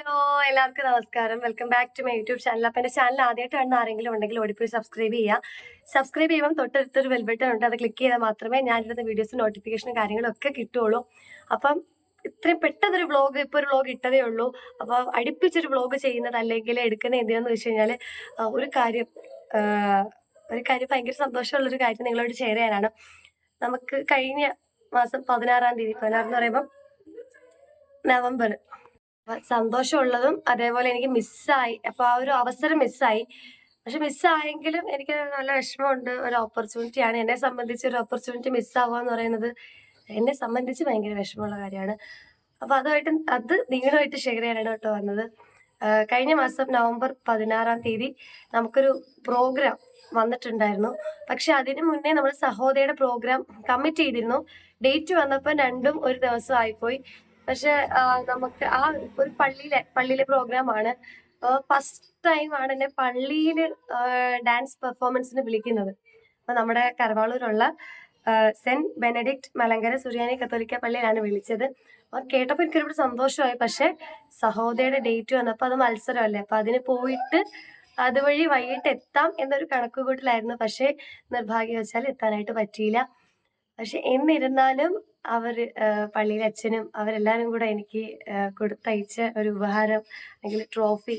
Hello എല്ലാവർക്കും നമസ്കാരം. Welcome back to my YouTube channel. അപ്പം എൻ്റെ ചാനൽ ആദ്യമായിട്ട് കാണുന്ന ആരെങ്കിലും ഉണ്ടെങ്കിൽ ഓടിപ്പോയി സബ്സ്ക്രൈബ് ചെയ്യുക. സബ്സ്ക്രൈബ് ചെയ്യുമ്പോൾ തൊട്ടടുത്തൊരു ബെൽ ബട്ടൺ ഉണ്ട്, അത് ക്ലിക്ക് ചെയ്താൽ മാത്രമേ ഞാനിടുന്ന വീഡിയോസ് നോട്ടിഫിക്കേഷനും കാര്യങ്ങളും ഒക്കെ കിട്ടുള്ളൂ. അപ്പം ഇത്രയും പെട്ടെന്നൊരു വ്ളോഗ്, ഇപ്പോൾ ഒരു വ്ളോഗ് ഇട്ടതേ ഉള്ളൂ. അപ്പോൾ അടുപ്പിച്ചൊരു വ്ളോഗ് ചെയ്യുന്നത് അല്ലെങ്കിൽ എടുക്കുന്ന എന്തിനാന്ന് വെച്ച് കഴിഞ്ഞാൽ ഒരു കാര്യം ഭയങ്കര സന്തോഷമുള്ളൊരു കാര്യം നിങ്ങളോട് ഷെയർ ചെയ്യാനാണ്. നമുക്ക് കഴിഞ്ഞ മാസം 16-ാം തീയതി, 16 എന്ന് പറയുമ്പം നവംബർ, സന്തോഷമുള്ളതും അതേപോലെ എനിക്ക് മിസ്സായി. അപ്പോൾ ആ ഒരു അവസരം മിസ്സായി. പക്ഷെ മിസ്സായെങ്കിലും എനിക്ക് നല്ല വിഷമമുണ്ട്. ഒരു ഓപ്പർച്യൂണിറ്റിയാണ്. എന്നെ സംബന്ധിച്ച് ഒരു ഓപ്പർച്യൂണിറ്റി മിസ്സാവുക എന്ന് പറയുന്നത് എന്നെ സംബന്ധിച്ച് ഭയങ്കര വിഷമമുള്ള കാര്യമാണ്. അപ്പോൾ അത് നിങ്ങളുമായിട്ട് ഷെയർ ചെയ്യാനാണ് കേട്ടോ വന്നത്. കഴിഞ്ഞ മാസം നവംബർ 16-ാം തീയതി നമുക്കൊരു പ്രോഗ്രാം വന്നിട്ടുണ്ടായിരുന്നു. പക്ഷെ അതിനു മുന്നേ നമ്മൾ സഹോദയയുടെ പ്രോഗ്രാം കമ്മിറ്റ് ചെയ്തിരുന്നു. ഡേറ്റ് വന്നപ്പോൾ രണ്ടും ഒരു ദിവസം ആയിപ്പോയി. പക്ഷെ നമുക്ക് ആ ഒരു പള്ളിയിലെ പ്രോഗ്രാമാണ്. ഫസ്റ്റ് ടൈമാണ് എന്നെ പള്ളിയിൽ ഡാൻസ് പെർഫോമൻസിന് വിളിക്കുന്നത്. അപ്പൊ നമ്മുടെ കരവാളൂരുള്ള സെന്റ് ബെനഡിക്റ്റ് മലങ്കര സുറിയാനി കത്തോലിക്ക പള്ളിയിലാണ് വിളിച്ചത്. അപ്പൊ കേട്ടപ്പോൾ എനിക്കൊരു സന്തോഷമായി. പക്ഷെ സഹോദരിയുടെ ഡേറ്റ് വന്നപ്പോൾ അത് മത്സരമല്ലേ, അപ്പൊ അതിന് പോയിട്ട് അതുവഴി വൈകിട്ട് എത്താം എന്നൊരു കണക്കുകൂട്ടലായിരുന്നു. പക്ഷെ നിർഭാഗ്യവശാൽ എത്താനായിട്ട് പറ്റിയില്ല. പക്ഷെ എന്നിരുന്നാലും പള്ളിയിലെ അച്ഛനും അവരെല്ലാവരും കൂടെ എനിക്ക് കൊടുത്തയച്ച ഒരു ഉപഹാരം അല്ലെങ്കിൽ ട്രോഫി,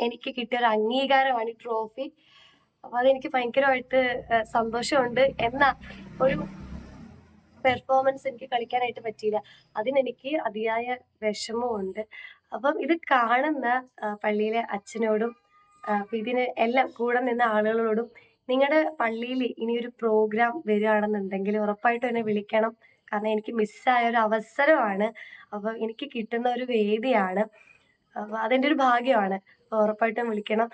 എനിക്ക് കിട്ടിയ ഒരു അംഗീകാരമാണ് ഈ ട്രോഫി. അപ്പൊ അതെനിക്ക് ഭയങ്കരമായിട്ട് സന്തോഷമുണ്ട്. എന്നാൽ ഒരു പെർഫോമൻസ് എനിക്ക് കളിക്കാനായിട്ട് പറ്റിയില്ല. അതിനെനിക്ക് അതിയായ വിഷമമുണ്ട്. അപ്പം ഇത് കാണുന്ന പള്ളിയിലെ അച്ഛനോടും ഇതിന് എല്ലാം കൂടെ നിന്ന ആളുകളോടും, നിങ്ങളുടെ പള്ളിയിൽ ഇനിയൊരു പ്രോഗ്രാം വരികയാണെന്നുണ്ടെങ്കിൽ ഉറപ്പായിട്ടും എന്നെ വിളിക്കണം. കാരണം എനിക്ക് മിസ്സായ ഒരു അവസരമാണ്. അപ്പം എനിക്ക് കിട്ടുന്ന ഒരു വേദിയാണ്. അപ്പം അതെൻ്റെ ഒരു ഭാഗ്യമാണ്. ഉറപ്പായിട്ടും വിളിക്കണം.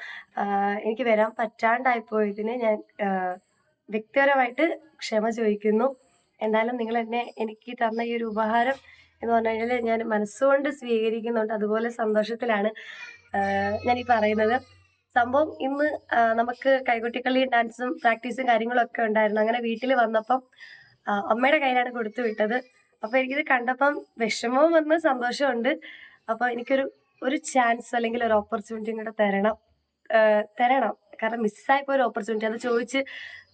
എനിക്ക് വരാൻ പറ്റാണ്ടായിപ്പോയതിന് ഞാൻ വ്യക്തിപരമായിട്ട് ക്ഷമ ചോദിക്കുന്നു. എന്തായാലും നിങ്ങൾ എനിക്ക് തന്ന ഈ ഒരു ഉപഹാരം എന്ന് പറഞ്ഞു കഴിഞ്ഞാൽ ഞാൻ മനസ്സുകൊണ്ട് സ്വീകരിക്കുന്നുണ്ട്. അതുപോലെ സന്തോഷത്തിലാണ് ഞാൻ ഈ പറയുന്നത്. സംഭവം ഇന്ന് നമുക്ക് കൈകൊട്ടിക്കളി ഡാൻസും പ്രാക്ടീസും കാര്യങ്ങളും ഒക്കെ ഉണ്ടായിരുന്നു. അങ്ങനെ വീട്ടിൽ വന്നപ്പം അമ്മയുടെ കയ്യിലാണ് കൊടുത്തു വിട്ടത്. അപ്പൊ എനിക്കിത് കണ്ടപ്പം വിഷമവും വന്ന് സന്തോഷമുണ്ട്. അപ്പൊ ഒരു ചാൻസ് അല്ലെങ്കിൽ ഒരു ഓപ്പർച്യൂണിറ്റിയും കൂടെ തരണം. കാരണം മിസ്സായപ്പോ ഒരു ഓപ്പർച്യൂണിറ്റി അത് ചോദിച്ച്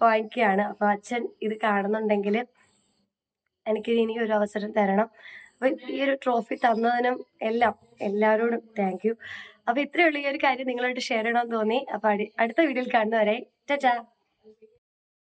വാങ്ങിക്കുകയാണ്. അപ്പൊ അച്ഛൻ ഇത് കാണുന്നുണ്ടെങ്കിൽ എനിക്ക് ഇനി ഒരു അവസരം തരണം. അപ്പൊ ഈ ഒരു ട്രോഫി തന്നതിനും എല്ലാവരോടും താങ്ക് യു. അപ്പൊ ഇത്രയുള്ള ഈ ഒരു കാര്യം നിങ്ങളായിട്ട് ഷെയർ ചെയ്യണമെന്ന് തോന്നി. അപ്പൊ അടുത്ത വീഡിയോയിൽ കാണുന്നവരെ ടാറ്റാ.